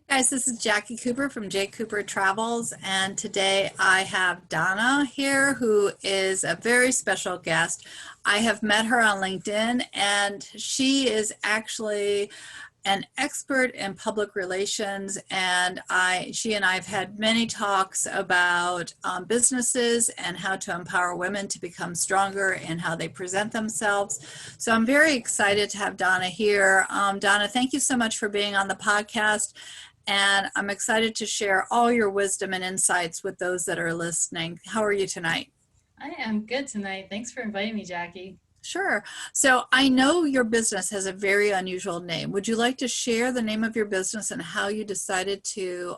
Guys, this is Jacqui Cooper from JCooperTravels, and today I have Donna here, who is a very special guest. I have met her on LinkedIn, and she is actually an expert in public relations, and she and I have had many talks about businesses and how to empower women to become stronger and how they present themselves. So I'm very excited to have Donna here. Donna, thank you so much for being on the podcast. And I'm excited to share all your wisdom and insights with those that are listening. How are you tonight? I am good tonight. Thanks for inviting me, Jackie. Sure. So I know your business has a very unusual name. Would you like to share the name of your business and how you decided to?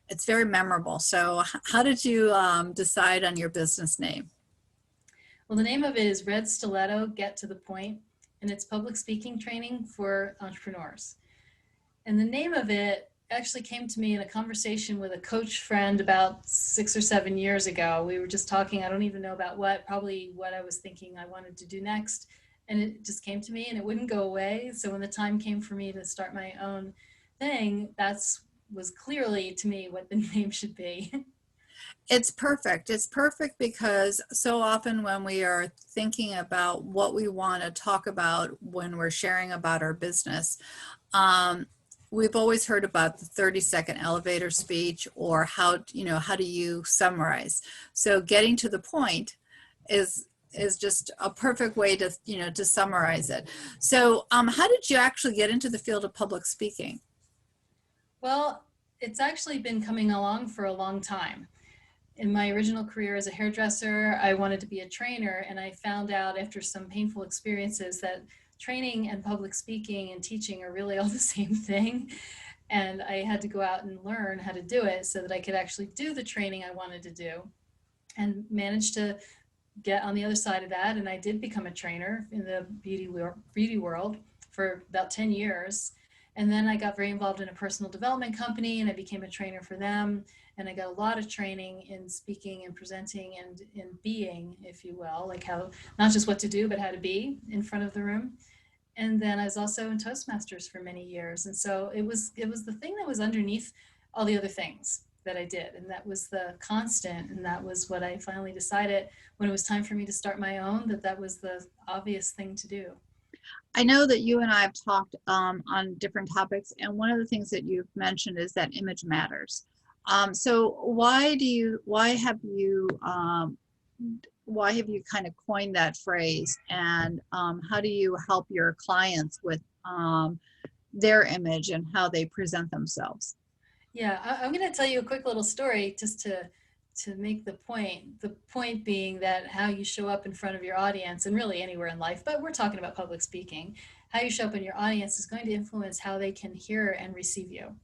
It's very memorable. So how did you decide on your business name? Well, the name of it is Red Stiletto, Get to the Point, and it's public speaking training for entrepreneurs. And the name of it actually came to me in a conversation with a coach friend about 6 or 7 years ago. We were just talking, I don't even know about what, probably what I was thinking I wanted to do next. And it just came to me and it wouldn't go away. So when the time came for me to start my own thing, that's was clearly to me what the name should be. It's perfect. It's perfect because so often when we are thinking about what we want to talk about when we're sharing about our business, um, we've always heard about the 30-second elevator speech or how do you summarize. So getting to the point is just a perfect way to summarize it. So how did you actually get into the field of public speaking? Well, it's actually been coming along for a long time. In my original career as a hairdresser, I wanted to be a trainer, and I found out after some painful experiences that training and public speaking and teaching are really all the same thing. And I had to go out and learn how to do it so that I could actually do the training I wanted to do and managed to get on the other side of that. And I did become a trainer in the beauty world for about 10 years. And then I got very involved in a personal development company and I became a trainer for them. And I got a lot of training in speaking and presenting and in being, if you will, like how, not just what to do, but how to be in front of the room. And then I was also in Toastmasters for many years. And so it was the thing that was underneath all the other things that I did. And that was the constant. And that was what I finally decided when it was time for me to start my own, that was the obvious thing to do. I know that you and I have talked on different topics, and one of the things that you've mentioned is that image matters. So why have you kind of coined that phrase, and how do you help your clients with their image and how they present themselves? Yeah, I'm going to tell you a quick little story just to make the point. The point being that how you show up in front of your audience, and really anywhere in life, but we're talking about public speaking, how you show up in your audience is going to influence how they can hear and receive you.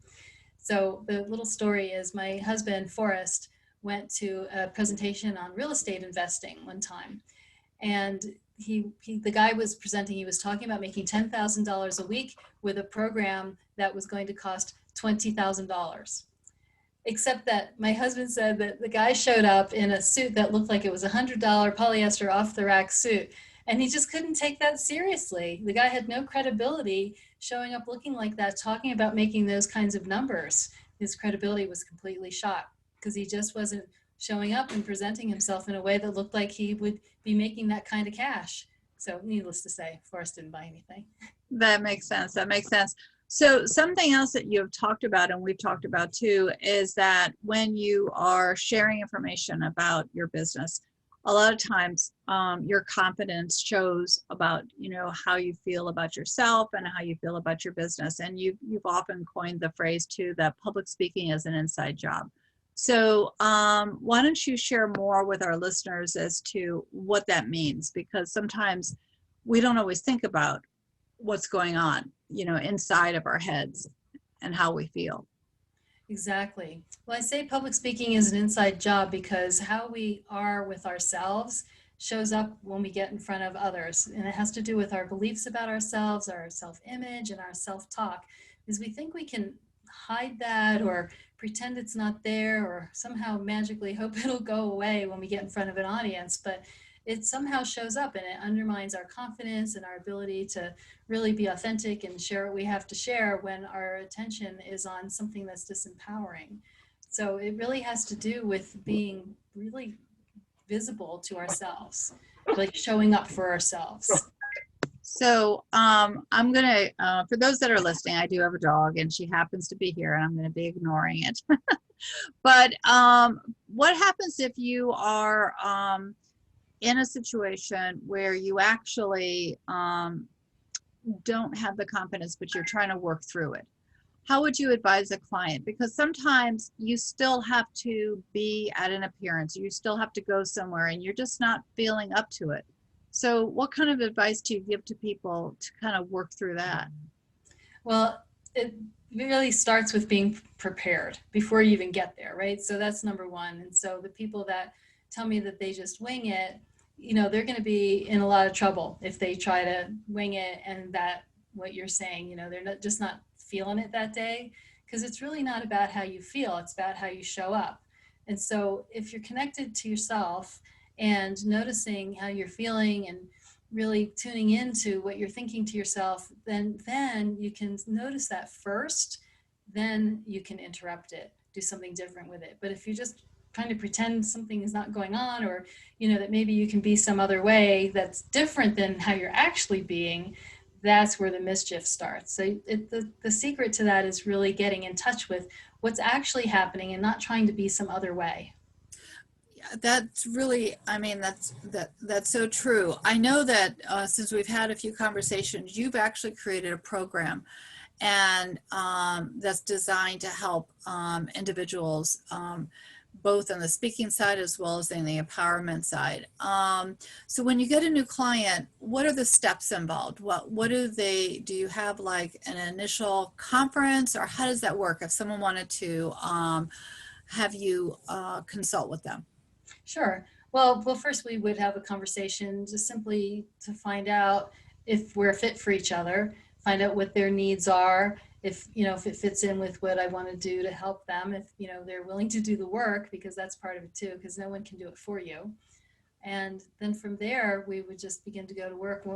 So the little story is my husband, Forrest, went to a presentation on real estate investing one time. And the guy was presenting, he was talking about making $10,000 a week with a program that was going to cost $20,000. Except that my husband said that the guy showed up in a suit that looked like it was $100 polyester off the rack suit. And he just couldn't take that seriously. The guy had no credibility showing up looking like that, talking about making those kinds of numbers. His credibility was completely shot because he just wasn't showing up and presenting himself in a way that looked like he would be making that kind of cash. So needless to say, Forrest didn't buy anything. That makes sense. That makes sense. So something else that you have talked about and we've talked about too is that when you are sharing information about your business, a lot of times your confidence shows about how you feel about yourself and how you feel about your business. And you've often coined the phrase too that public speaking is an inside job. So why don't you share more with our listeners as to what that means? Because sometimes we don't always think about what's going on, inside of our heads and how we feel. Exactly. Well, I say public speaking is an inside job because how we are with ourselves shows up when we get in front of others. And it has to do with our beliefs about ourselves, our self-image, and our self-talk. Because we think we can hide that or pretend it's not there or somehow magically hope it'll go away when we get in front of an audience. But it somehow shows up and it undermines our confidence and our ability to really be authentic and share what we have to share when our attention is on something that's disempowering. So it really has to do with being really visible to ourselves, like showing up for ourselves. So I'm gonna, for those that are listening, I do have a dog and she happens to be here and I'm gonna be ignoring it. But what happens if you are in a situation where you actually don't have the confidence, but you're trying to work through it? How would you advise a client? Because sometimes you still have to be at an appearance, you still have to go somewhere and you're just not feeling up to it. So what kind of advice do you give to people to kind of work through that? Well, it really starts with being prepared before you even get there, right? So that's number one. And so the people that tell me that they just wing it, they're going to be in a lot of trouble if they try to wing it and that what you're saying, they're just not feeling it that day, because it's really not about how you feel, it's about how you show up. And so if you're connected to yourself and noticing how you're feeling and really tuning into what you're thinking to yourself, then you can notice that first, then you can interrupt it, do something different with it. But if you're just trying to pretend something is not going on, or that maybe you can be some other way that's different than how you're actually being, that's where the mischief starts. So the secret to that is really getting in touch with what's actually happening and not trying to be some other way. That's really, I mean, that's so true. I know that since we've had a few conversations, you've actually created a program and that's designed to help individuals both on the speaking side as well as in the empowerment side. So when you get a new client, what are the steps involved? What do you have like an initial conference, or how does that work if someone wanted to have you consult with them? Sure. Well, first we would have a conversation just simply to find out if we're a fit for each other, find out what their needs are, if it fits in with what I want to do to help them, if, they're willing to do the work, because that's part of it too, because no one can do it for you. And then from there, we would just begin to go to work.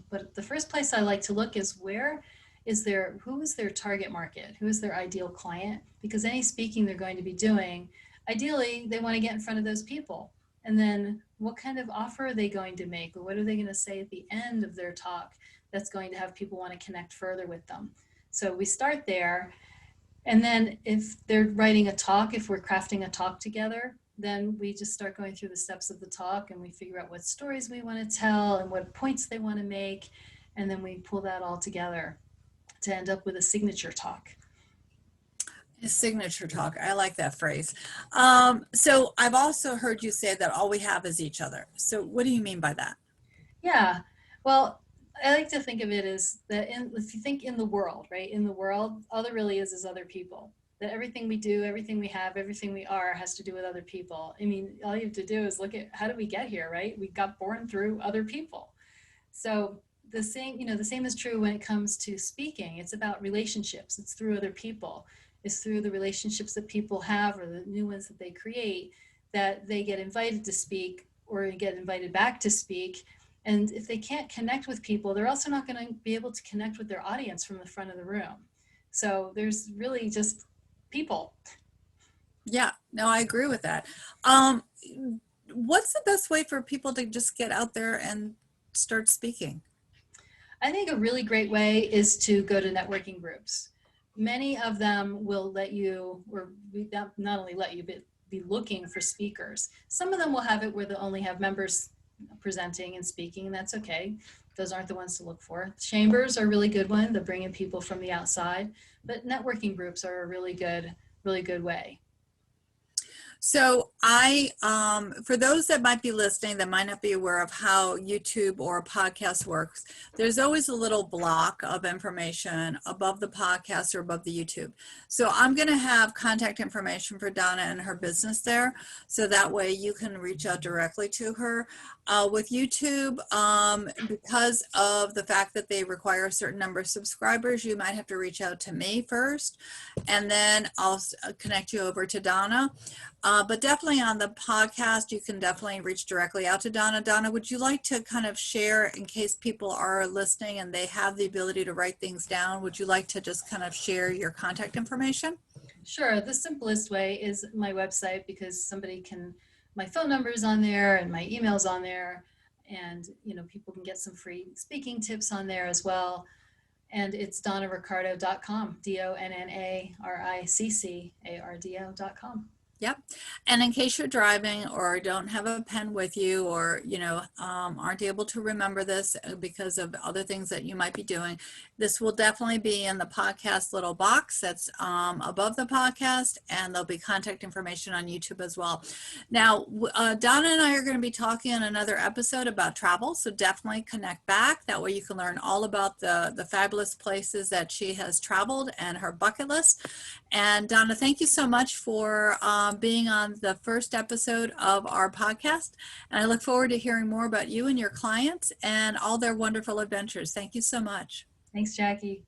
But the first place I like to look is who is their target market? Who is their ideal client? Because any speaking they're going to be doing, ideally, they want to get in front of those people. And then what kind of offer are they going to make? Or what are they going to say at the end of their talk that's going to have people want to connect further with them? So we start there. And then if they're writing a talk, if we're crafting a talk together, then we just start going through the steps of the talk and we figure out what stories we want to tell and what points they want to make. And then we pull that all together to end up with a signature talk. A signature talk. I like that phrase. So I've also heard you say that all we have is each other. So what do you mean by that? Yeah, well, I like to think of it as that if you think in the world, right? In the world, all there really is other people. That everything we do, everything we have, everything we are has to do with other people. I mean, all you have to do is look at how did we get here, right? We got born through other people. So the same is true when it comes to speaking. It's about relationships. It's through other people. It's through the relationships that people have or the new ones that they create that they get invited to speak or get invited back to speak. And if they can't connect with people, they're also not going to be able to connect with their audience from the front of the room. So there's really just people. Yeah, no, I agree with that. What's the best way for people to just get out there and start speaking? I think a really great way is to go to networking groups. Many of them will let you, or not only let you, but be looking for speakers. Some of them will have it where they'll only have members presenting and speaking, and that's okay. Those aren't the ones to look for. Chambers are a really good one. They're bringing people from the outside, but networking groups are a really good way. So for those that might be listening that might not be aware of how YouTube or a podcast works, there's always a little block of information above the podcast or above the YouTube. So I'm going to have contact information for Donna and her business there. So that way you can reach out directly to her. With YouTube, because of the fact that they require a certain number of subscribers, you might have to reach out to me first, and then I'll connect you over to Donna. But definitely on the podcast, you can definitely reach directly out to Donna. Donna, would you like to kind of share, in case people are listening and they have the ability to write things down, would you like to just kind of share your contact information? Sure. The simplest way is my website because my phone number is on there and my email's on there. And, people can get some free speaking tips on there as well. And it's donnariccardo.com, DONNARICCARDO.com. Yep. And in case you're driving or don't have a pen with you, or, aren't able to remember this because of other things that you might be doing, this will definitely be in the podcast little box that's above the podcast, and there'll be contact information on YouTube as well. Now, Donna and I are going to be talking in another episode about travel, so definitely connect back. That way you can learn all about the fabulous places that she has traveled and her bucket list. And Donna, thank you so much for being on the first episode of our podcast. And I look forward to hearing more about you and your clients and all their wonderful adventures. Thank you so much. Thanks, Jackie.